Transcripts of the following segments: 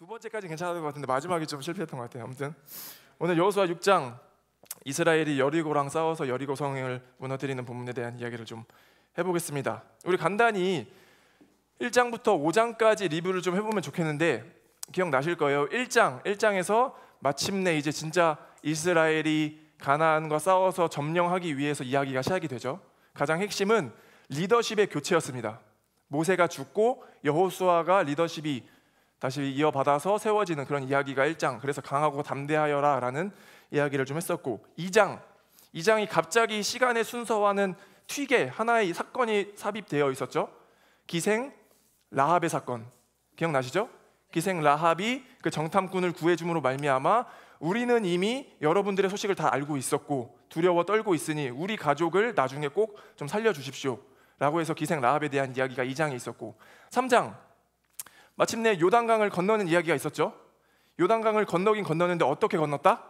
두 번째까지 괜찮았던 것 같은데 마지막이 좀 실패했던 것 같아요. 아무튼 오늘 여호수아 6장 이스라엘이 여리고랑 싸워서 여리고 성을 무너뜨리는 부분에 대한 이야기를 좀 해보겠습니다. 우리 간단히 1장부터 5장까지 리뷰를 좀 해보면 좋겠는데 기억나실 거예요. 1장에서 마침내 이제 진짜 이스라엘이 가나안과 싸워서 점령하기 위해서 이야기가 시작이 되죠. 가장 핵심은 리더십의 교체였습니다. 모세가 죽고 여호수아가 리더십이 다시 이어받아서 세워지는 그런 이야기가 1장, 그래서 강하고 담대하여라 라는 이야기를 좀 했었고, 2장이 갑자기 시간의 순서와는 튀게 하나의 사건이 삽입되어 있었죠. 기생 라합의 사건 기억나시죠? 기생 라합이 그 정탐꾼을 구해줌으로 말미암아 우리는 이미 여러분들의 소식을 다 알고 있었고 두려워 떨고 있으니 우리 가족을 나중에 꼭 좀 살려주십시오 라고 해서 기생 라합에 대한 이야기가 2장에 있었고, 3장 마침내 요단강을 건너는 이야기가 있었죠. 요단강을 건너는데 어떻게 건넜다?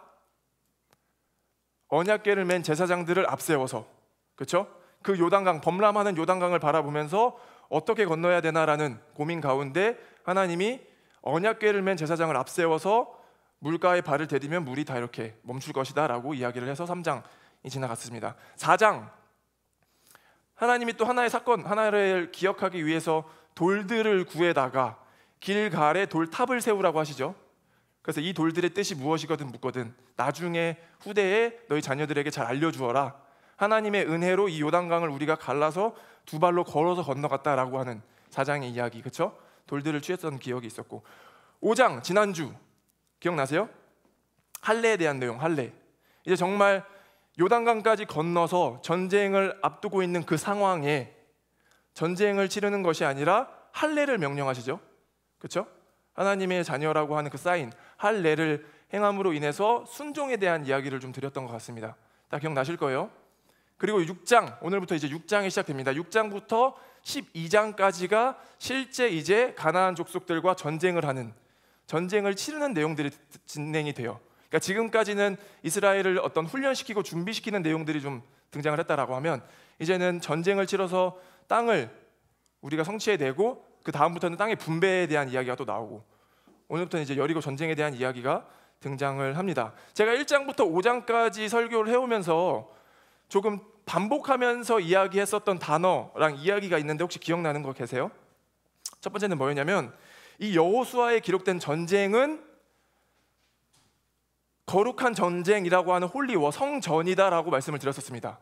언약궤를 맨 제사장들을 앞세워서, 그렇죠? 그 요단강, 범람하는 요단강을 바라보면서 어떻게 건너야 되나라는 고민 가운데 하나님이 언약궤를 맨 제사장을 앞세워서 물가에 발을 디디면 물이 다 이렇게 멈출 것이다 라고 이야기를 해서 3장이 지나갔습니다. 4장 하나님이 또 하나의 사건 하나를 기억하기 위해서 돌들을 구해다가 길갈에 돌탑을 세우라고 하시죠. 그래서 이 돌들의 뜻이 무엇이거든 묻거든 나중에 후대에 너희 자녀들에게 잘 알려주어라. 하나님의 은혜로 이 요단강을 우리가 갈라서 두 발로 걸어서 건너갔다라고 하는 4장의 이야기, 그렇죠? 돌들을 취했던 기억이 있었고, 5장 지난주 기억나세요? 할례에 대한 내용. 할례, 이제 정말 요단강까지 건너서 전쟁을 앞두고 있는 그 상황에 전쟁을 치르는 것이 아니라 할례를 명령하시죠. 그렇죠? 하나님의 자녀라고 하는 그 사인 할례를 행함으로 인해서 순종에 대한 이야기를 좀 드렸던 것 같습니다. 다 기억나실 거예요. 그리고 6장, 오늘부터 이제 6장이 시작됩니다. 6장부터 12장까지가 실제 이제 가나안 족속들과 전쟁을 치르는 내용들이 진행이 돼요. 그러니까 지금까지는 이스라엘을 어떤 훈련시키고 준비시키는 내용들이 좀 등장을 했다라고 하면 이제는 전쟁을 치러서 땅을 우리가 성취해내고 그 다음부터는 땅의 분배에 대한 이야기가 또 나오고, 오늘부터는 이제 여리고 전쟁에 대한 이야기가 등장을 합니다. 제가 1장부터 5장까지 설교를 해오면서 조금 반복하면서 이야기했었던 단어랑 이야기가 있는데 혹시 기억나는 거 계세요? 첫 번째는 뭐였냐면 이 여호수아에 기록된 전쟁은 거룩한 전쟁이라고 하는 홀리워 성전이다라고 말씀을 드렸었습니다.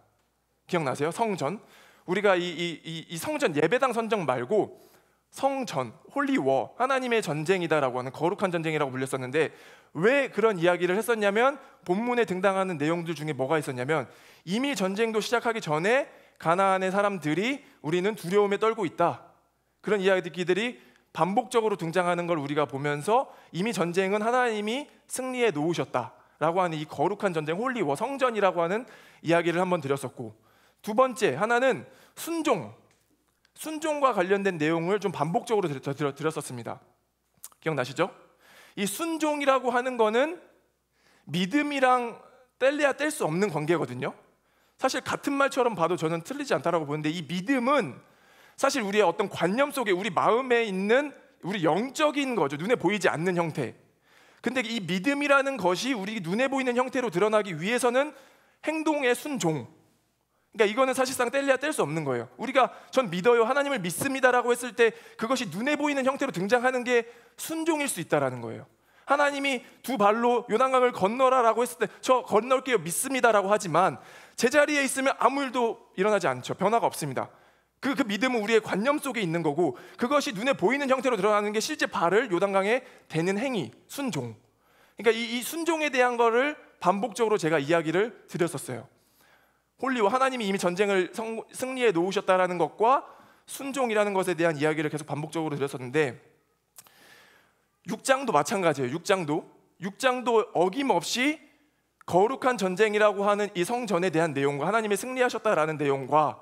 기억나세요? 성전. 우리가 이 성전 예배당 선정 말고 성전, 홀리워, 하나님의 전쟁이다라고 하는 거룩한 전쟁이라고 불렸었는데 왜 그런 이야기를 했었냐면 본문에 등장하는 내용들 중에 뭐가 있었냐면 이미 전쟁도 시작하기 전에 가나안의 사람들이 우리는 두려움에 떨고 있다, 그런 이야기들이 반복적으로 등장하는 걸 우리가 보면서 이미 전쟁은 하나님이 승리해 놓으셨다라고 하는 이 거룩한 전쟁 홀리워 성전이라고 하는 이야기를 한번 드렸었고, 두 번째 하나는 순종과 관련된 내용을 좀 반복적으로 드렸었습니다. 기억나시죠? 이 순종이라고 하는 거는 믿음이랑 뗄래야 뗄 수 없는 관계거든요. 사실 같은 말처럼 봐도 저는 틀리지 않다라고 보는데 이 믿음은 사실 우리의 어떤 관념 속에 우리 마음에 있는 우리 영적인 거죠. 눈에 보이지 않는 형태. 근데 이 믿음이라는 것이 우리 눈에 보이는 형태로 드러나기 위해서는 행동의 순종, 그러니까 이거는 사실상 뗄래야 뗄 수 없는 거예요. 우리가 전 믿어요, 하나님을 믿습니다라고 했을 때 그것이 눈에 보이는 형태로 등장하는 게 순종일 수 있다라는 거예요. 하나님이 두 발로 요단강을 건너라라고 했을 때 저 건널게요 믿습니다라고 하지만 제자리에 있으면 아무 일도 일어나지 않죠. 변화가 없습니다. 그 믿음은 우리의 관념 속에 있는 거고 그것이 눈에 보이는 형태로 드러나는 게 실제 발을 요단강에 대는 행위, 순종. 그러니까 이 순종에 대한 거를 반복적으로 제가 이야기를 드렸었어요. 홀리워 하나님이 이미 전쟁을 승리해 놓으셨다라는 것과 순종이라는 것에 대한 이야기를 계속 반복적으로 드렸었는데 6장도 마찬가지예요. 6장도 어김없이 거룩한 전쟁이라고 하는 이 성전에 대한 내용과 하나님이 승리하셨다라는 내용과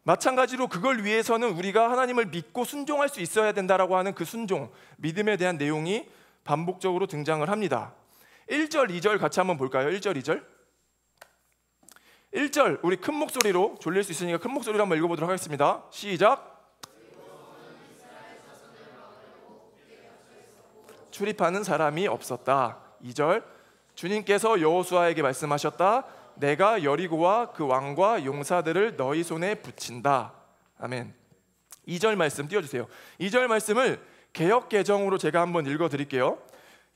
마찬가지로 그걸 위해서는 우리가 하나님을 믿고 순종할 수 있어야 된다라고 하는 그 순종, 믿음에 대한 내용이 반복적으로 등장을 합니다. 1절, 2절 같이 한번 볼까요? 1절, 2절. 1절 우리 큰 목소리로, 졸릴 수 있으니까 큰 목소리로 한번 읽어보도록 하겠습니다. 시작. 출입하는 사람이 없었다. 2절, 주님께서 여호수아에게 말씀하셨다. 내가 여리고와 그 왕과 용사들을 너희 손에 붙인다. 아멘. 2절 말씀 띄워주세요. 2절 말씀을 개역 개정으로 제가 한번 읽어드릴게요.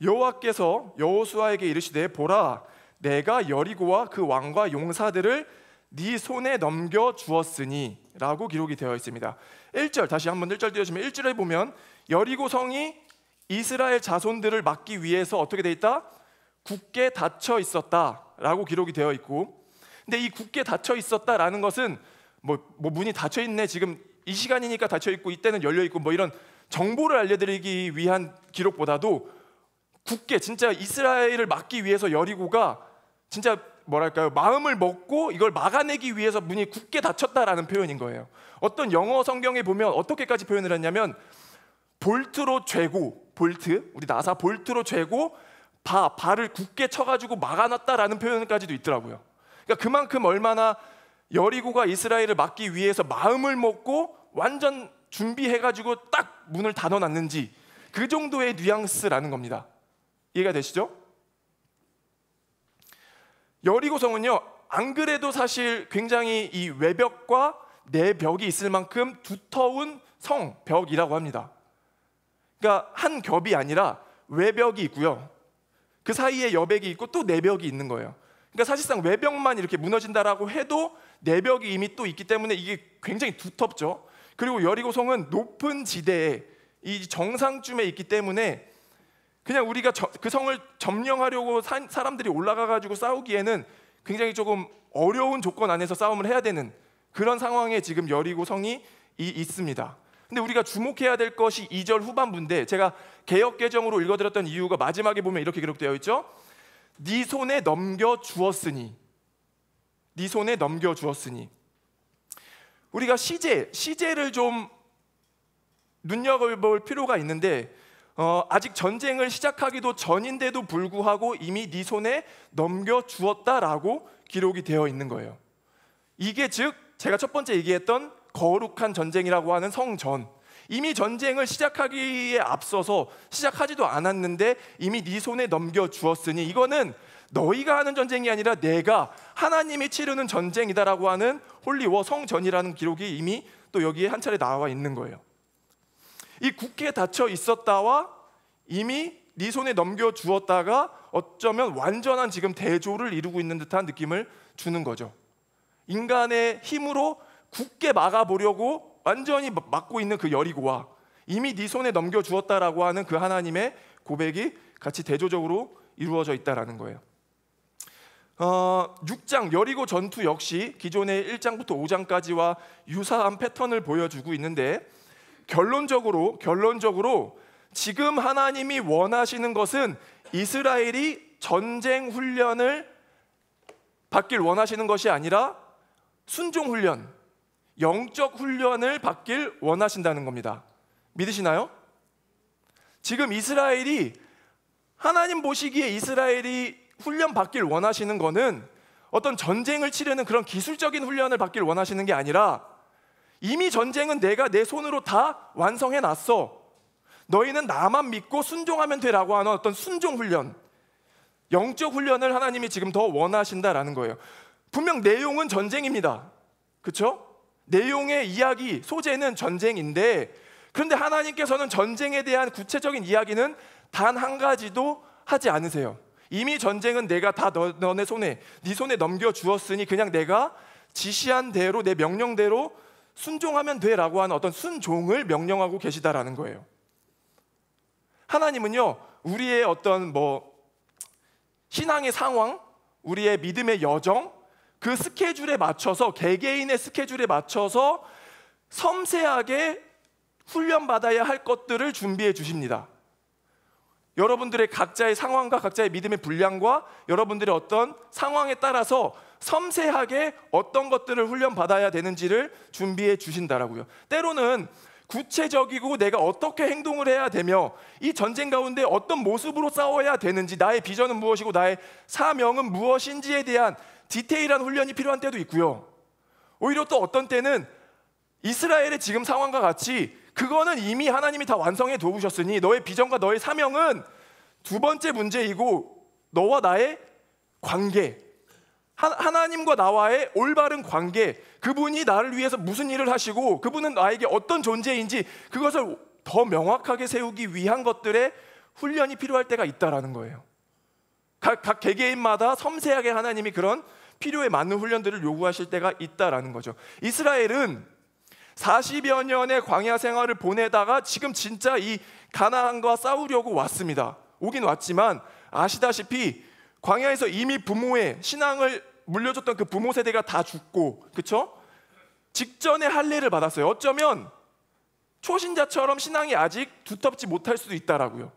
여호와께서 여호수아에게 이르시되 보라, 내가 여리고와 그 왕과 용사들을 네 손에 넘겨 주었으니 라고 기록이 되어 있습니다. 1절, 다시 한번 1절 띄워주시면 1절에 보면 여리고 성이 이스라엘 자손들을 막기 위해서 어떻게 돼 있다? 굳게 닫혀 있었다 라고 기록이 되어 있고, 근데 이 굳게 닫혀 있었다라는 것은 뭐 문이 닫혀 있네, 지금 이 시간이니까 닫혀 있고 이때는 열려 있고 뭐 이런 정보를 알려드리기 위한 기록보다도 굳게 진짜 이스라엘을 막기 위해서 여리고가 진짜 뭐랄까요, 마음을 먹고 이걸 막아내기 위해서 문이 굳게 닫혔다라는 표현인 거예요. 어떤 영어 성경에 보면 어떻게까지 표현을 했냐면 볼트로 죄고, 볼트, 우리 나사 볼트로 죄고 발을 굳게 쳐가지고 막아놨다라는 표현까지도 있더라고요. 그러니까 그만큼 얼마나 여리고가 이스라엘을 막기 위해서 마음을 먹고 완전 준비해가지고 딱 문을 닫아놨는지, 그 정도의 뉘앙스라는 겁니다. 이해가 되시죠? 여리고성은요, 안 그래도 사실 굉장히 이 외벽과 내벽이 있을 만큼 두터운 성벽이라고 합니다. 그러니까 한 겹이 아니라 외벽이 있고요, 그 사이에 여백이 있고 또 내벽이 있는 거예요. 그러니까 사실상 외벽만 이렇게 무너진다라고 해도 내벽이 이미 또 있기 때문에 이게 굉장히 두텁죠. 그리고 여리고성은 높은 지대에 이 정상쯤에 있기 때문에 그냥 우리가 그 성을 점령하려고 사람들이 올라가가지고 싸우기에는 굉장히 조금 어려운 조건 안에서 싸움을 해야 되는 그런 상황에 지금 여리고성이 있습니다. 근데 우리가 주목해야 될 것이 2절 후반부인데, 제가 개역개정으로 읽어드렸던 이유가 마지막에 보면 이렇게 기록되어 있죠. 네 손에 넘겨 주었으니, 네 손에 넘겨 주었으니. 우리가 시제를 좀 눈여겨볼 필요가 있는데, 아직 전쟁을 시작하기도 전인데도 불구하고 이미 네 손에 넘겨 주었다라고 기록이 되어 있는 거예요. 이게 즉 제가 첫 번째 얘기했던 거룩한 전쟁이라고 하는 성전, 이미 전쟁을 시작하기에 앞서서 시작하지도 않았는데 이미 네 손에 넘겨 주었으니, 이거는 너희가 하는 전쟁이 아니라 내가 하나님이 치르는 전쟁이다라고 하는 홀리워 성전이라는 기록이 이미 또 여기에 한 차례 나와 있는 거예요. 이 굳게 닫혀 있었다와 이미 네 손에 넘겨 주었다가 어쩌면 완전한 지금 대조를 이루고 있는 듯한 느낌을 주는 거죠. 인간의 힘으로 굳게 막아보려고 완전히 막고 있는 그 여리고와 이미 네 손에 넘겨 주었다라고 하는 그 하나님의 고백이 같이 대조적으로 이루어져 있다라는 거예요. 6장 여리고 전투 역시 기존의 1장부터 5장까지와 유사한 패턴을 보여주고 있는데, 결론적으로 지금 하나님이 원하시는 것은 이스라엘이 전쟁 훈련을 받길 원하시는 것이 아니라 순종 훈련, 영적 훈련을 받길 원하신다는 겁니다. 믿으시나요? 지금 이스라엘이, 하나님 보시기에 이스라엘이 훈련 받길 원하시는 것은 어떤 전쟁을 치르는 그런 기술적인 훈련을 받길 원하시는 게 아니라, 이미 전쟁은 내가 내 손으로 다 완성해 놨어, 너희는 나만 믿고 순종하면 되라고 하는 어떤 순종 훈련, 영적 훈련을 하나님이 지금 더 원하신다라는 거예요. 분명 내용은 전쟁입니다. 그렇죠? 내용의 이야기, 소재는 전쟁인데, 그런데 하나님께서는 전쟁에 대한 구체적인 이야기는 단 한 가지도 하지 않으세요. 이미 전쟁은 내가 다 너네 손에, 네 손에 넘겨 주었으니 그냥 내가 지시한 대로, 내 명령대로 순종하면 돼라고 하는 어떤 순종을 명령하고 계시다라는 거예요. 하나님은요, 우리의 어떤 신앙의 상황, 우리의 믿음의 여정, 그 스케줄에 맞춰서, 개개인의 스케줄에 맞춰서 섬세하게 훈련받아야 할 것들을 준비해 주십니다. 여러분들의 각자의 상황과 각자의 믿음의 분량과 여러분들의 어떤 상황에 따라서 섬세하게 어떤 것들을 훈련받아야 되는지를 준비해 주신다라고요. 때로는 구체적이고 내가 어떻게 행동을 해야 되며 이 전쟁 가운데 어떤 모습으로 싸워야 되는지, 나의 비전은 무엇이고 나의 사명은 무엇인지에 대한 디테일한 훈련이 필요한 때도 있고요. 오히려 또 어떤 때는 이스라엘의 지금 상황과 같이 그거는 이미 하나님이 다 완성해 놓으셨으니 너의 비전과 너의 사명은 두 번째 문제이고, 너와 나의 관계, 하나님과 나와의 올바른 관계, 그분이 나를 위해서 무슨 일을 하시고 그분은 나에게 어떤 존재인지 그것을 더 명확하게 세우기 위한 것들의 훈련이 필요할 때가 있다라는 거예요. 각 개개인마다 섬세하게 하나님이 그런 필요에 맞는 훈련들을 요구하실 때가 있다라는 거죠. 이스라엘은 40여 년의 광야 생활을 보내다가 지금 진짜 이 가나안과 싸우려고 왔습니다. 오긴 왔지만 아시다시피 광야에서 이미 부모의 신앙을 물려줬던 그 부모 세대가 다 죽고, 그렇죠? 직전에 할례를 받았어요. 어쩌면 초신자처럼 신앙이 아직 두텁지 못할 수도 있다라고요.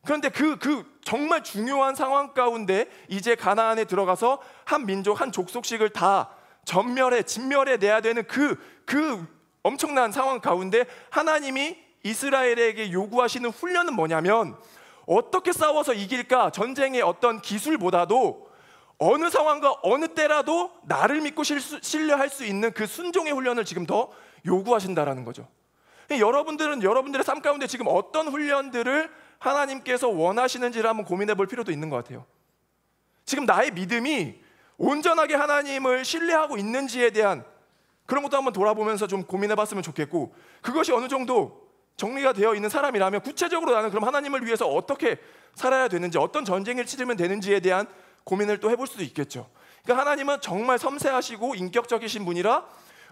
그런데 그 정말 중요한 상황 가운데 이제 가나안에 들어가서 한 민족, 한 족속씩을 다 진멸해 내야 되는 그 엄청난 상황 가운데 하나님이 이스라엘에게 요구하시는 훈련은 뭐냐면, 어떻게 싸워서 이길까? 전쟁의 어떤 기술보다도 어느 상황과 어느 때라도 나를 믿고 신뢰할 수 있는 그 순종의 훈련을 지금 더 요구하신다라는 거죠. 여러분들은 여러분들의 삶 가운데 지금 어떤 훈련들을 하나님께서 원하시는지를 한번 고민해 볼 필요도 있는 것 같아요. 지금 나의 믿음이 온전하게 하나님을 신뢰하고 있는지에 대한 그런 것도 한번 돌아보면서 좀 고민해 봤으면 좋겠고, 그것이 어느 정도 정리가 되어 있는 사람이라면 구체적으로 나는 그럼 하나님을 위해서 어떻게 살아야 되는지, 어떤 전쟁을 치르면 되는지에 대한 고민을 또 해볼 수도 있겠죠. 그러니까 하나님은 정말 섬세하시고 인격적이신 분이라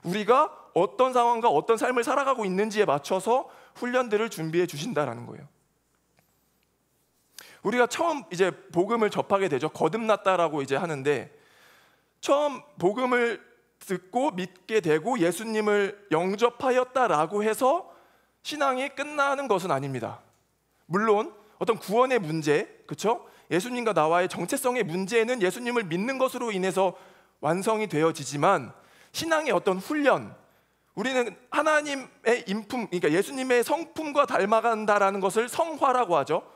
우리가 어떤 상황과 어떤 삶을 살아가고 있는지에 맞춰서 훈련들을 준비해 주신다라는 거예요. 우리가 처음 이제 복음을 접하게 되죠. 거듭났다라고 이제 하는데, 처음 복음을 듣고 믿게 되고 예수님을 영접하였다라고 해서 신앙이 끝나는 것은 아닙니다. 물론 어떤 구원의 문제, 그렇죠? 예수님과 나와의 정체성의 문제는 예수님을 믿는 것으로 인해서 완성이 되어지지만, 신앙의 어떤 훈련, 우리는 하나님의 인품, 그러니까 예수님의 성품과 닮아간다라는 것을 성화라고 하죠.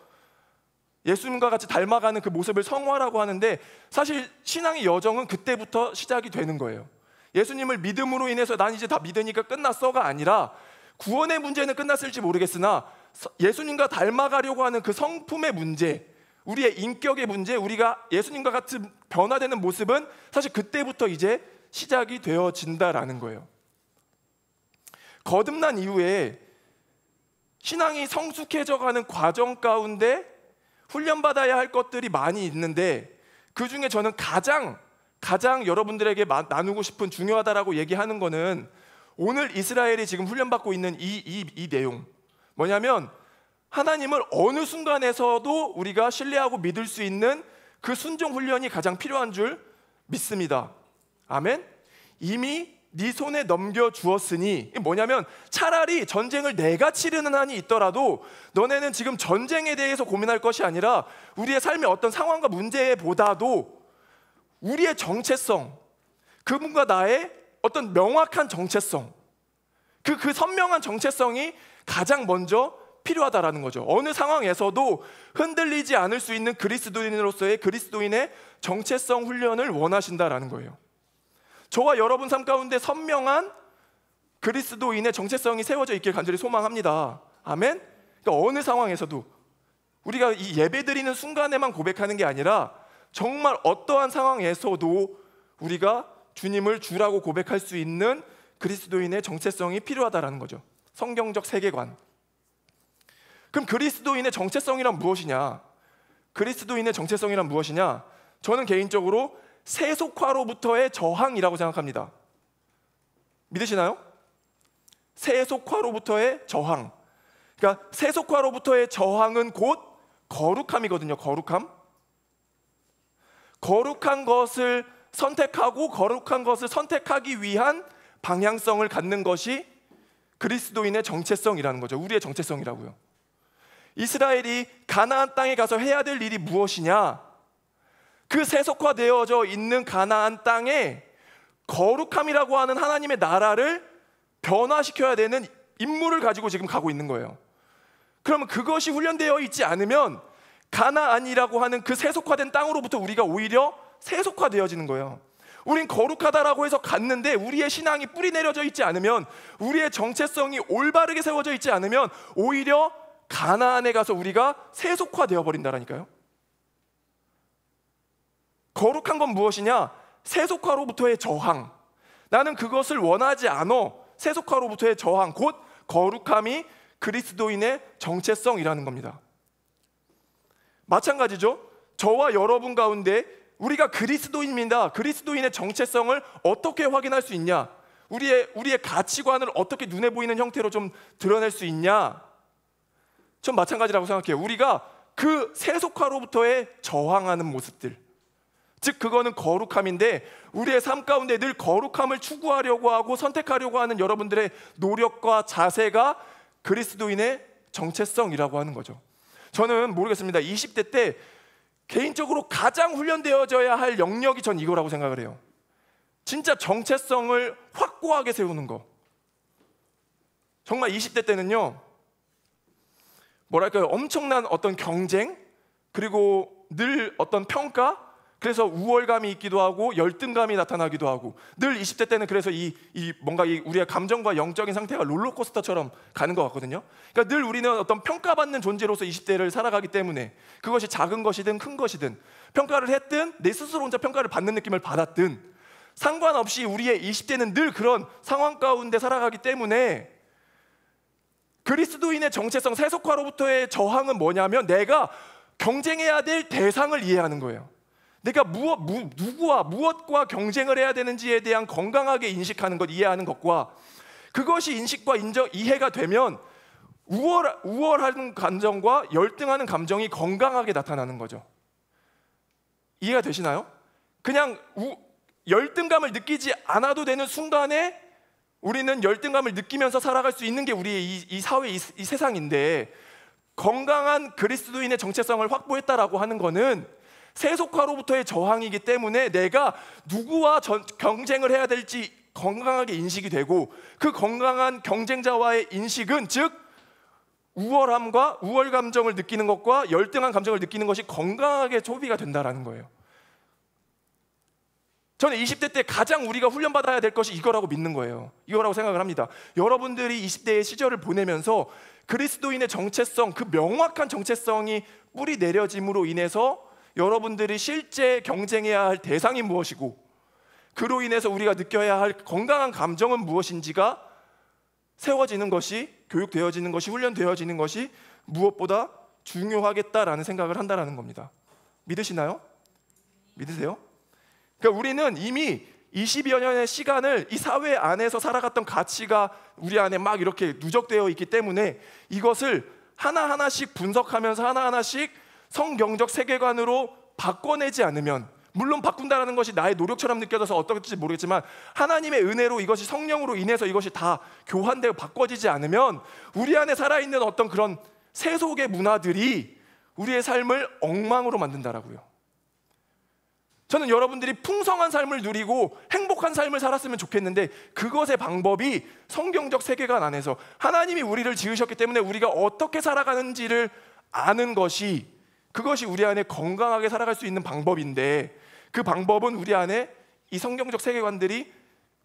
예수님과 같이 닮아가는 그 모습을 성화라고 하는데, 사실 신앙의 여정은 그때부터 시작이 되는 거예요. 예수님을 믿음으로 인해서 난 이제 다 믿으니까 끝났어가 아니라, 구원의 문제는 끝났을지 모르겠으나 예수님과 닮아가려고 하는 그 성품의 문제, 우리의 인격의 문제, 우리가 예수님과 같은 변화되는 모습은 사실 그때부터 이제 시작이 되어진다라는 거예요. 거듭난 이후에 신앙이 성숙해져가는 과정 가운데 훈련받아야 할 것들이 많이 있는데, 그 중에 저는 가장 여러분들에게 나누고 싶은 중요하다라고 얘기하는 거는 오늘 이스라엘이 지금 훈련받고 있는 이 내용, 뭐냐면 하나님을 어느 순간에서도 우리가 신뢰하고 믿을 수 있는 그 순종 훈련이 가장 필요한 줄 믿습니다. 아멘. 이미 네 손에 넘겨주었으니, 뭐냐면 차라리 전쟁을 내가 치르는 한이 있더라도 너네는 지금 전쟁에 대해서 고민할 것이 아니라 우리의 삶의 어떤 상황과 문제보다도 우리의 정체성, 그분과 나의 어떤 명확한 정체성, 그 선명한 정체성이 가장 먼저 필요하다라는 거죠. 어느 상황에서도 흔들리지 않을 수 있는 그리스도인으로서의 그리스도인의 정체성 훈련을 원하신다라는 거예요. 저와 여러분 삶 가운데 선명한 그리스도인의 정체성이 세워져 있길 간절히 소망합니다. 아멘. 그러니까 어느 상황에서도 우리가 이 예배드리는 순간에만 고백하는 게 아니라 정말 어떠한 상황에서도 우리가 주님을 주라고 고백할 수 있는 그리스도인의 정체성이 필요하다라는 거죠. 성경적 세계관. 그럼 그리스도인의 정체성이란 무엇이냐? 그리스도인의 정체성이란 무엇이냐? 저는 개인적으로 세속화로부터의 저항이라고 생각합니다. 믿으시나요? 세속화로부터의 저항. 그러니까 세속화로부터의 저항은 곧 거룩함이거든요. 거룩한 것을 선택하고 거룩한 것을 선택하기 위한 방향성을 갖는 것이 그리스도인의 정체성이라는 거죠. 우리의 정체성이라고요. 이스라엘이 가나안 땅에 가서 해야 될 일이 무엇이냐? 그 세속화되어져 있는 가나안 땅에 거룩함이라고 하는 하나님의 나라를 변화시켜야 되는 임무를 가지고 지금 가고 있는 거예요. 그러면 그것이 훈련되어 있지 않으면 가나안이라고 하는 그 세속화된 땅으로부터 우리가 오히려 세속화되어지는 거예요. 우린 거룩하다라고 해서 갔는데 우리의 신앙이 뿌리 내려져 있지 않으면, 우리의 정체성이 올바르게 세워져 있지 않으면 오히려 가나안에 가서 우리가 세속화되어 버린다라니까요. 거룩한 건 무엇이냐? 세속화로부터의 저항. 나는 그것을 원하지 않아. 세속화로부터의 저항, 곧 거룩함이 그리스도인의 정체성이라는 겁니다. 마찬가지죠. 저와 여러분 가운데 우리가 그리스도인입니다. 그리스도인의 정체성을 어떻게 확인할 수 있냐? 우리의 가치관을 어떻게 눈에 보이는 형태로 좀 드러낼 수 있냐? 전 마찬가지라고 생각해요. 우리가 그 세속화로부터의 저항하는 모습들, 즉 그거는 거룩함인데, 우리의 삶 가운데 늘 거룩함을 추구하려고 하고 선택하려고 하는 여러분들의 노력과 자세가 그리스도인의 정체성이라고 하는 거죠. 저는 모르겠습니다. 20대 때 개인적으로 가장 훈련되어져야 할 영역이 전 이거라고 생각을 해요. 진짜 정체성을 확고하게 세우는 거. 정말 20대 때는요, 뭐랄까요, 엄청난 어떤 경쟁, 그리고 늘 어떤 평가, 그래서 우월감이 있기도 하고 열등감이 나타나기도 하고, 늘 20대 때는 그래서 뭔가 우리의 감정과 영적인 상태가 롤러코스터처럼 가는 것 같거든요. 그러니까 늘 우리는 어떤 평가받는 존재로서 20대를 살아가기 때문에, 그것이 작은 것이든 큰 것이든, 평가를 했든 내 스스로 혼자 평가를 받는 느낌을 받았든 상관없이 우리의 20대는 늘 그런 상황 가운데 살아가기 때문에, 그리스도인의 정체성, 세속화로부터의 저항은 뭐냐면 내가 경쟁해야 될 대상을 이해하는 거예요. 내가 누구와 무엇과 경쟁을 해야 되는지에 대한 건강하게 인식하는 것, 이해하는 것과, 그것이 인식과 이해가 되면 우월하는 감정과 열등하는 감정이 건강하게 나타나는 거죠. 이해가 되시나요? 그냥 열등감을 느끼지 않아도 되는 순간에 우리는 열등감을 느끼면서 살아갈 수 있는 게 우리의 이 사회, 이 세상인데, 건강한 그리스도인의 정체성을 확보했다라고 하는 거는 세속화로부터의 저항이기 때문에 내가 누구와 경쟁을 해야 될지 건강하게 인식이 되고, 그 건강한 경쟁자와의 인식은, 즉 우월함과 우월 감정을 느끼는 것과 열등한 감정을 느끼는 것이 건강하게 소비가 된다라는 거예요. 저는 20대 때 가장 우리가 훈련받아야 될 것이 이거라고 믿는 거예요. 이거라고 생각을 합니다. 여러분들이 20대의 시절을 보내면서 그리스도인의 정체성, 그 명확한 정체성이 뿌리 내려짐으로 인해서 여러분들이 실제 경쟁해야 할 대상이 무엇이고, 그로 인해서 우리가 느껴야 할 건강한 감정은 무엇인지가 세워지는 것이, 교육되어지는 것이, 훈련되어지는 것이 무엇보다 중요하겠다라는 생각을 한다는 겁니다. 믿으시나요? 믿으세요? 그러니까 우리는 이미 20여 년의 시간을 이 사회 안에서 살아갔던 가치가 우리 안에 막 이렇게 누적되어 있기 때문에, 이것을 하나하나씩 분석하면서 하나하나씩 성경적 세계관으로 바꿔내지 않으면, 물론 바꾼다는 것이 나의 노력처럼 느껴져서 어떨지 모르겠지만 하나님의 은혜로 이것이 성령으로 인해서 이것이 다 교환되고 바꿔지지 않으면 우리 안에 살아있는 어떤 그런 세속의 문화들이 우리의 삶을 엉망으로 만든다라고요. 저는 여러분들이 풍성한 삶을 누리고 행복한 삶을 살았으면 좋겠는데, 그것의 방법이 성경적 세계관 안에서 하나님이 우리를 지으셨기 때문에 우리가 어떻게 살아가는지를 아는 것이, 그것이 우리 안에 건강하게 살아갈 수 있는 방법인데, 그 방법은 우리 안에 이 성경적 세계관들이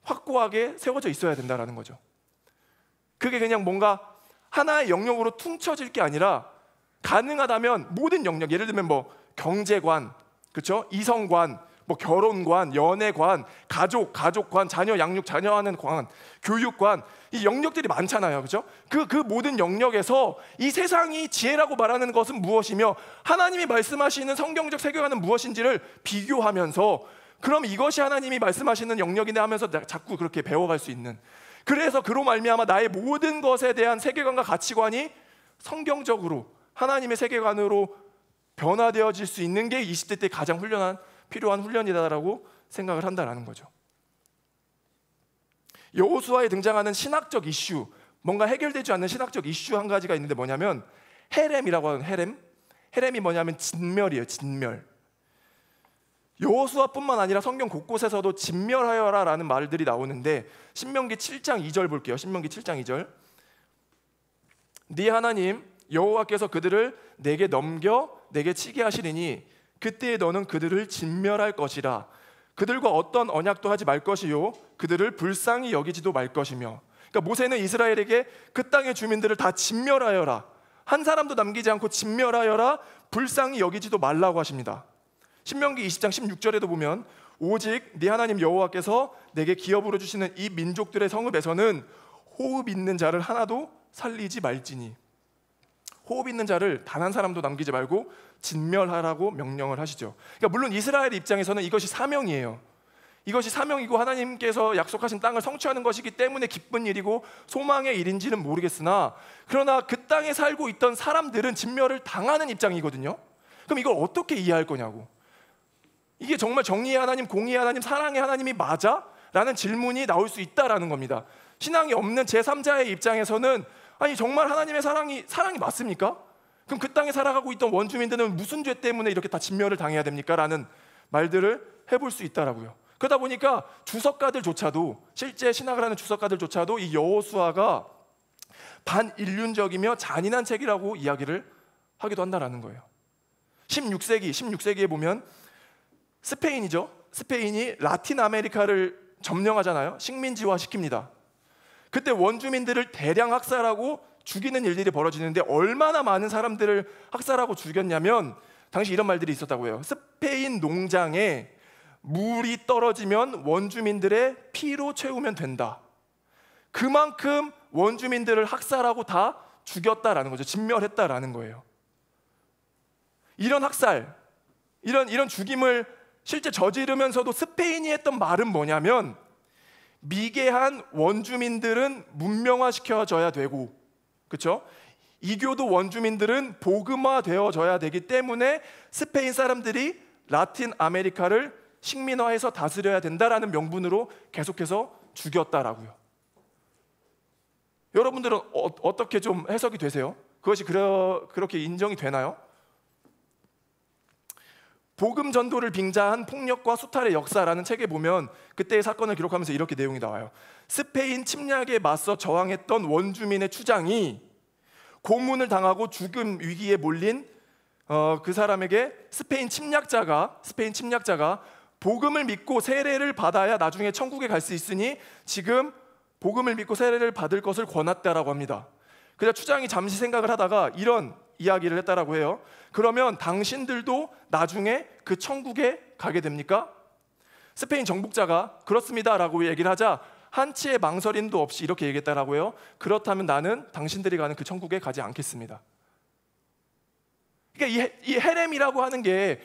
확고하게 세워져 있어야 된다는 거죠. 그게 그냥 뭔가 하나의 영역으로 퉁쳐질 게 아니라, 가능하다면 모든 영역, 예를 들면 뭐 경제관, 그렇죠? 이성관, 뭐 결혼관, 연애관, 가족관, 자녀 양육, 자녀하는 관, 교육관, 이 영역들이 많잖아요, 그렇죠? 그 모든 영역에서 이 세상이 지혜라고 말하는 것은 무엇이며 하나님이 말씀하시는 성경적 세계관은 무엇인지를 비교하면서, 그럼 이것이 하나님이 말씀하시는 영역이네 하면서 자꾸 그렇게 배워갈 수 있는, 그래서 그로 말미암아 나의 모든 것에 대한 세계관과 가치관이 성경적으로 하나님의 세계관으로 변화되어질 수 있는 게 20대 때 가장 필요한 훈련이다라고 생각을 한다는 거죠. 여호수아에 등장하는 신학적 이슈, 뭔가 해결되지 않는 신학적 이슈 한 가지가 있는데 뭐냐면 헤렘이라고 하는 헤렘이 뭐냐면 진멸이에요. 진멸. 여호수아뿐만 아니라 성경 곳곳에서도 진멸하여라라는 말들이 나오는데, 신명기 7장 2절 볼게요. 신명기 7장 2절. 네 하나님 여호와께서 그들을 내게 넘겨 내게 치게 하시리니 그때에 너는 그들을 진멸할 것이라. 그들과 어떤 언약도 하지 말 것이요 그들을 불쌍히 여기지도 말 것이며. 그러니까 모세는 이스라엘에게 그 땅의 주민들을 다 진멸하여라, 한 사람도 남기지 않고 진멸하여라, 불쌍히 여기지도 말라고 하십니다. 신명기 20장 16절에도 보면 오직 네 하나님 여호와께서 내게 기업으로 주시는 이 민족들의 성읍에서는 호흡 있는 자를 하나도 살리지 말지니. 호흡 있는 자를 단 한 사람도 남기지 말고 진멸하라고 명령을 하시죠. 그러니까 물론 이스라엘 입장에서는 이것이 사명이에요. 이것이 사명이고 하나님께서 약속하신 땅을 성취하는 것이기 때문에 기쁜 일이고 소망의 일인지는 모르겠으나, 그러나 그 땅에 살고 있던 사람들은 진멸을 당하는 입장이거든요. 그럼 이걸 어떻게 이해할 거냐고. 이게 정말 정의의 하나님, 공의의 하나님, 사랑의 하나님이 맞아? 라는 질문이 나올 수 있다라는 겁니다. 신앙이 없는 제3자의 입장에서는 아니 정말 하나님의 사랑이 맞습니까? 그럼 그 땅에 살아가고 있던 원주민들은 무슨 죄 때문에 이렇게 다 진멸을 당해야 됩니까? 라는 말들을 해볼 수 있다라고요. 그러다 보니까 주석가들조차도, 실제 신학을 하는 주석가들조차도 이 여호수아가 반인륜적이며 잔인한 책이라고 이야기를 하기도 한다라는 거예요. 16세기에 보면 스페인이죠. 스페인이 라틴 아메리카를 점령하잖아요. 식민지화 시킵니다. 그때 원주민들을 대량 학살하고 죽이는 일들이 벌어지는데 얼마나 많은 사람들을 학살하고 죽였냐면 당시 이런 말들이 있었다고 해요. 스페인 농장에 물이 떨어지면 원주민들의 피로 채우면 된다. 그만큼 원주민들을 학살하고 다 죽였다라는 거죠. 진멸했다라는 거예요. 이런 학살, 이런 죽임을 실제 저지르면서도 스페인이 했던 말은 뭐냐면 미개한 원주민들은 문명화시켜져야 되고, 그렇죠? 이교도 원주민들은 복음화되어져야 되기 때문에 스페인 사람들이 라틴 아메리카를 식민화해서 다스려야 된다라는 명분으로 계속해서 죽였다라고요. 여러분들은 어떻게 좀 해석이 되세요? 그것이 그렇게 인정이 되나요? 복음 전도를 빙자한 폭력과 수탈의 역사라는 책에 보면 그때의 사건을 기록하면서 이렇게 내용이 나와요. 스페인 침략에 맞서 저항했던 원주민의 추장이 고문을 당하고 죽음 위기에 몰린 그 사람에게 스페인 침략자가 복음을 믿고 세례를 받아야 나중에 천국에 갈 수 있으니 지금 복음을 믿고 세례를 받을 것을 권했다라고 합니다. 그래서 추장이 잠시 생각을 하다가 이런 이야기를 했다라고 해요. 그러면 당신들도 나중에 그 천국에 가게 됩니까? 스페인 정복자가 그렇습니다라고 얘기를 하자 한치의 망설임도 없이 이렇게 얘기했다라고 해요. 그렇다면 나는 당신들이 가는 그 천국에 가지 않겠습니다. 그러니까 이 헤렘이라고 하는 게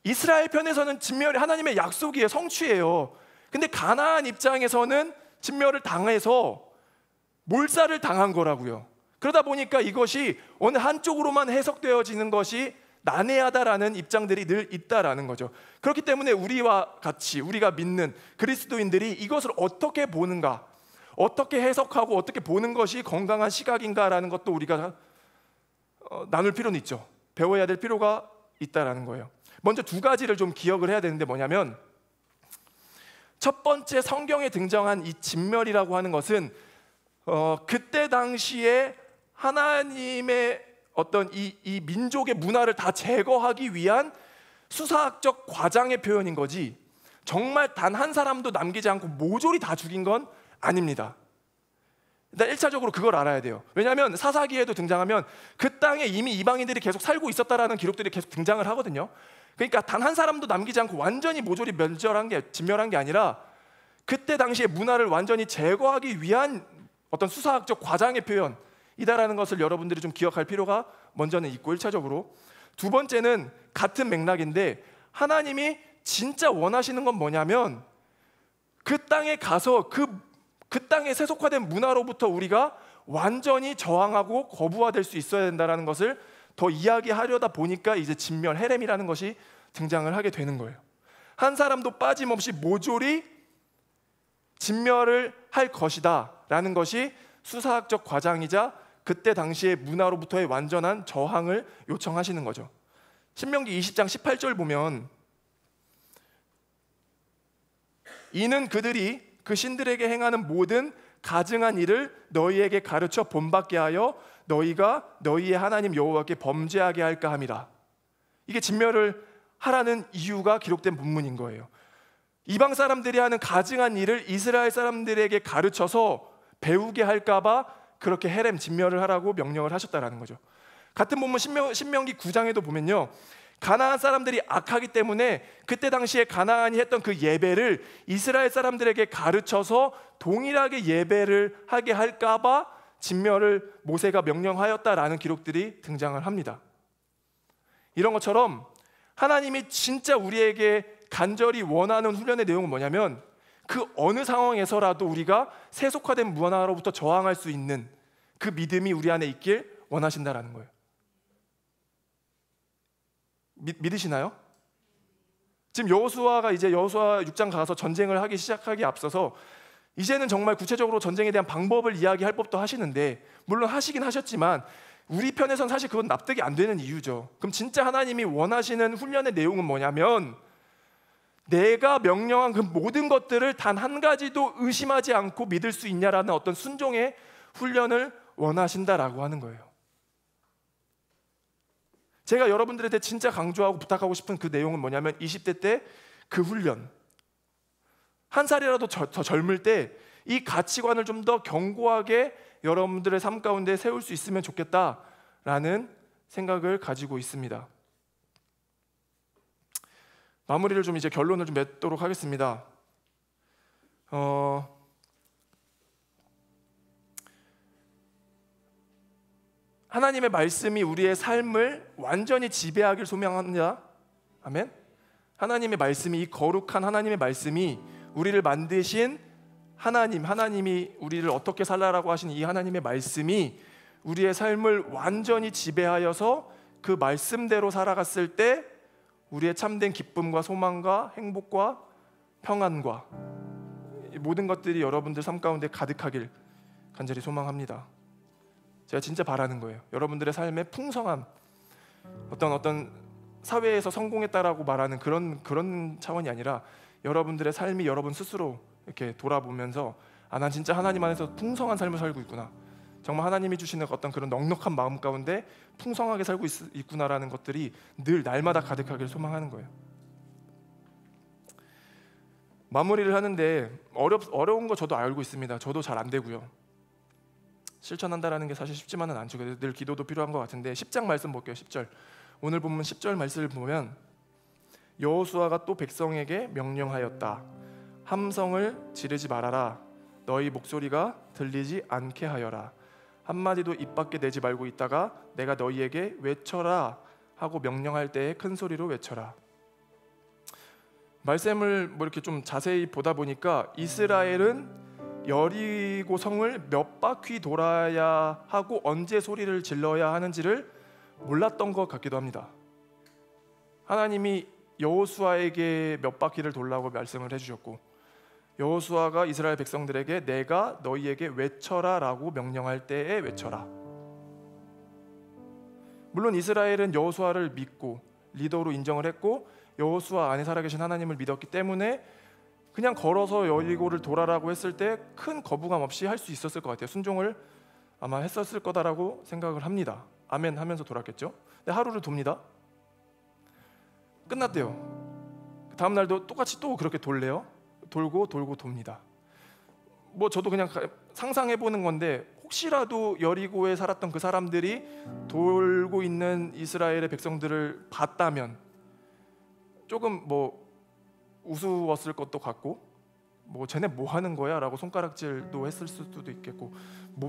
이스라엘 편에서는 진멸이 하나님의 약속이에요. 성취예요. 근데 가나안 입장에서는 진멸을 당해서 몰살을 당한 거라고요. 그러다 보니까 이것이 어느 한쪽으로만 해석되어지는 것이 난해하다라는 입장들이 늘 있다라는 거죠. 그렇기 때문에 우리와 같이 우리가 믿는 그리스도인들이 이것을 어떻게 보는가, 어떻게 해석하고 어떻게 보는 것이 건강한 시각인가라는 것도 우리가 나눌 필요는 있죠. 배워야 될 필요가 있다라는 거예요. 먼저 두 가지를 좀 기억을 해야 되는데 뭐냐면, 첫 번째 성경에 등장한 이 진멸이라고 하는 것은 그때 당시에 하나님의 어떤 이 민족의 문화를 다 제거하기 위한 수사학적 과장의 표현인 거지, 정말 단 한 사람도 남기지 않고 모조리 다 죽인 건 아닙니다. 일단 1차적으로 그걸 알아야 돼요. 왜냐하면 사사기에도 등장하면 그 땅에 이미 이방인들이 계속 살고 있었다라는 기록들이 계속 등장을 하거든요. 그러니까 단 한 사람도 남기지 않고 완전히 모조리 진멸한 게 아니라 그때 당시의 문화를 완전히 제거하기 위한 어떤 수사학적 과장의 표현이다라는 것을 여러분들이 좀 기억할 필요가 먼저는 있고, 1차적으로. 두 번째는 같은 맥락인데, 하나님이 진짜 원하시는 건 뭐냐면 그 땅에 가서 그 땅에 세속화된 문화로부터 우리가 완전히 저항하고 거부화될 수 있어야 된다는 것을 더 이야기하려다 보니까 이제 진멸, 헤렘이라는 것이 등장을 하게 되는 거예요. 한 사람도 빠짐없이 모조리 진멸을 할 것이다 라는 것이 수사학적 과장이자 그때 당시의 문화로부터의 완전한 저항을 요청하시는 거죠. 신명기 20장 18절 보면, 이는 그들이 그 신들에게 행하는 모든 가증한 일을 너희에게 가르쳐 본받게 하여 너희가 너희의 하나님 여호와께 범죄하게 할까 함이라. 이게 진멸을 하라는 이유가 기록된 본문인 거예요. 이방 사람들이 하는 가증한 일을 이스라엘 사람들에게 가르쳐서 배우게 할까봐 그렇게 헤렘 진멸을 하라고 명령을 하셨다라는 거죠. 같은 본문 신명기 9장에도 보면요, 가나안 사람들이 악하기 때문에 그때 당시에 가나안이 했던 그 예배를 이스라엘 사람들에게 가르쳐서 동일하게 예배를 하게 할까봐 진멸을 모세가 명령하였다라는 기록들이 등장을 합니다. 이런 것처럼 하나님이 진짜 우리에게 간절히 원하는 훈련의 내용은 뭐냐면, 그 어느 상황에서라도 우리가 세속화된 문화로부터 저항할 수 있는 그 믿음이 우리 안에 있길 원하신다라는 거예요. 믿으시나요? 지금 여호수아가 이제 여호수아 6장 가서 전쟁을 하기 시작하기 앞서서 이제는 정말 구체적으로 전쟁에 대한 방법을 이야기할 법도 하시는데, 물론 하시긴 하셨지만 우리 편에선 사실 그건 납득이 안 되는 이유죠. 그럼 진짜 하나님이 원하시는 훈련의 내용은 뭐냐면, 내가 명령한 그 모든 것들을 단 한 가지도 의심하지 않고 믿을 수 있냐라는 어떤 순종의 훈련을 원하신다라고 하는 거예요. 제가 여러분들한테 진짜 강조하고 부탁하고 싶은 그 내용은 뭐냐면, 20대 때 그 훈련, 한 살이라도 더 젊을 때 이 가치관을 좀 더 견고하게 여러분들의 삶 가운데 세울 수 있으면 좋겠다라는 생각을 가지고 있습니다. 마무리를 좀 이제 결론을 좀 맺도록 하겠습니다. 하나님의 말씀이 우리의 삶을 완전히 지배하길 소명합니다. 아멘. 하나님의 말씀이, 이 거룩한 하나님의 말씀이 우리를 만드신 하나님이 우리를 어떻게 살라라고 하신 이 하나님의 말씀이 우리의 삶을 완전히 지배하여서 그 말씀대로 살아갔을 때 우리의 참된 기쁨과 소망과 행복과 평안과 모든 것들이 여러분들 삶 가운데 가득하길 간절히 소망합니다. 제가 진짜 바라는 거예요. 여러분들의 삶의 풍성함, 어떤 사회에서 성공했다라고 말하는 그런 차원이 아니라, 여러분들의 삶이 여러분 스스로 이렇게 돌아보면서, 난 진짜 하나님 안에서 풍성한 삶을 살고 있구나, 정말 하나님이 주시는 어떤 그런 넉넉한 마음 가운데 풍성하게 살고 있구나라는 것들이 늘 날마다 가득하길 소망하는 거예요. 마무리를 하는데 어려운 거 저도 알고 있습니다. 저도 잘 안 되고요. 실천한다라는 게 사실 쉽지만은 않죠. 늘 기도도 필요한 것 같은데, 10장 말씀 볼게요. 10절. 오늘 본문 10절 말씀을 보면, 여호수아가 또 백성에게 명령하였다. 함성을 지르지 말아라. 너희 목소리가 들리지 않게 하여라. 한마디도 입 밖에 내지 말고 있다가 내가 너희에게 외쳐라 하고 명령할 때에 큰 소리로 외쳐라. 말씀을 이렇게 좀 자세히 보다 보니까, 이스라엘은 여리고 성을 몇 바퀴 돌아야 하고 언제 소리를 질러야 하는지를 몰랐던 것 같기도 합니다. 하나님이 여호수아에게 몇 바퀴를 돌라고 말씀을 해주셨고, 여호수아가 이스라엘 백성들에게 내가 너희에게 외쳐라라고 명령할 때에 외쳐라. 물론 이스라엘은 여호수아를 믿고 리더로 인정을 했고, 여호수아 안에 살아계신 하나님을 믿었기 때문에 그냥 걸어서 여리고를 돌아라고 했을 때 큰 거부감 없이 할 수 있었을 것 같아요. 순종을 아마 했었을 거다라고 생각을 합니다. 아멘 하면서 돌았겠죠. 근데 하루를 돕니다. 끝났대요. 다음 날도 똑같이 또 그렇게 돌래요. 돌고 돕니다. 저도 그냥 상상해 보는 건데, 혹시라도 여리고에 살았던 그 사람들이 돌고 있는 이스라엘의 백성들을 봤다면 조금 우스웠을 것도 같고, 쟤네 뭐 하는 거야? 라고 손가락질도 했을 수도 있겠고,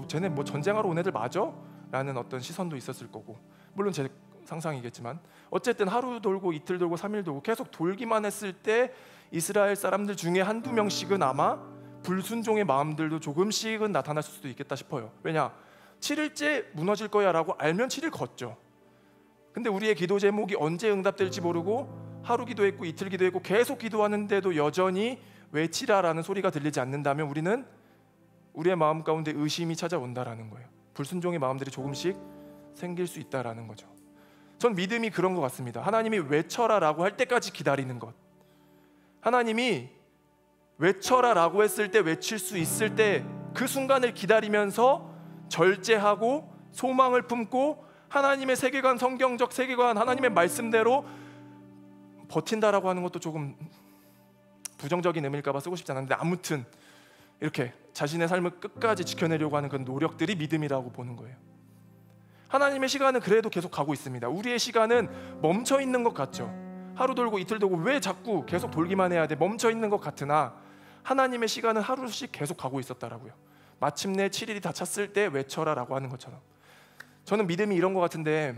쟤네 전쟁하러 온 애들 맞아? 라는 어떤 시선도 있었을 거고, 물론 제 상상이겠지만, 어쨌든 하루 돌고 이틀 돌고 3일 돌고 계속 돌기만 했을 때 이스라엘 사람들 중에 한두 명씩은 아마 불순종의 마음들도 조금씩은 나타났을 수도 있겠다 싶어요. 왜냐? 7일째 무너질 거야 라고 알면 7일 걷죠. 근데 우리의 기도 제목이 언제 응답될지 모르고 하루 기도했고 이틀 기도했고 계속 기도하는데도 여전히 외치라라는 소리가 들리지 않는다면, 우리는 우리의 마음 가운데 의심이 찾아온다라는 거예요. 불순종의 마음들이 조금씩 생길 수 있다라는 거죠. 전 믿음이 그런 것 같습니다. 하나님이 외쳐라라고 할 때까지 기다리는 것, 하나님이 외쳐라라고 했을 때 외칠 수 있을 때 그 순간을 기다리면서 절제하고 소망을 품고 하나님의 세계관, 성경적 세계관, 하나님의 말씀대로 버틴다라고 하는 것도 조금 부정적인 의미일까 봐 쓰고 싶지 않았는데 아무튼 이렇게 자신의 삶을 끝까지 지켜내려고 하는 그런 노력들이 믿음이라고 보는 거예요. 하나님의 시간은 그래도 계속 가고 있습니다. 우리의 시간은 멈춰 있는 것 같죠. 하루 돌고 이틀 돌고 왜 자꾸 계속 돌기만 해야 돼? 멈춰 있는 것 같으나 하나님의 시간은 하루씩 계속 가고 있었다라고요. 마침내 7일이 다 찼을 때 외쳐라라고 하는 것처럼. 저는 믿음이 이런 것 같은데,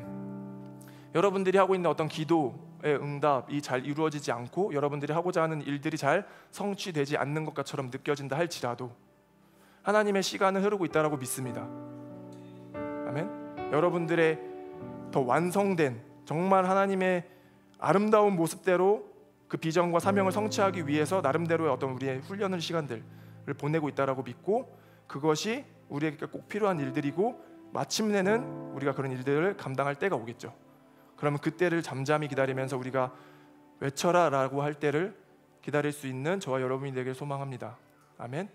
여러분들이 하고 있는 어떤 기도의 응답이 잘 이루어지지 않고 여러분들이 하고자 하는 일들이 잘 성취되지 않는 것처럼 느껴진다 할지라도 하나님의 시간은 흐르고 있다라고 믿습니다. 아멘. 여러분들의 더 완성된 정말 하나님의 아름다운 모습대로 그 비전과 사명을 성취하기 위해서 나름대로의 어떤 우리의 훈련을 시간들을 보내고 있다라고 믿고, 그것이 우리에게 꼭 필요한 일들이고 마침내는 우리가 그런 일들을 감당할 때가 오겠죠. 그러면 그때를 잠잠히 기다리면서 우리가 외쳐라라고 할 때를 기다릴 수 있는 저와 여러분이 되길 소망합니다. 아멘.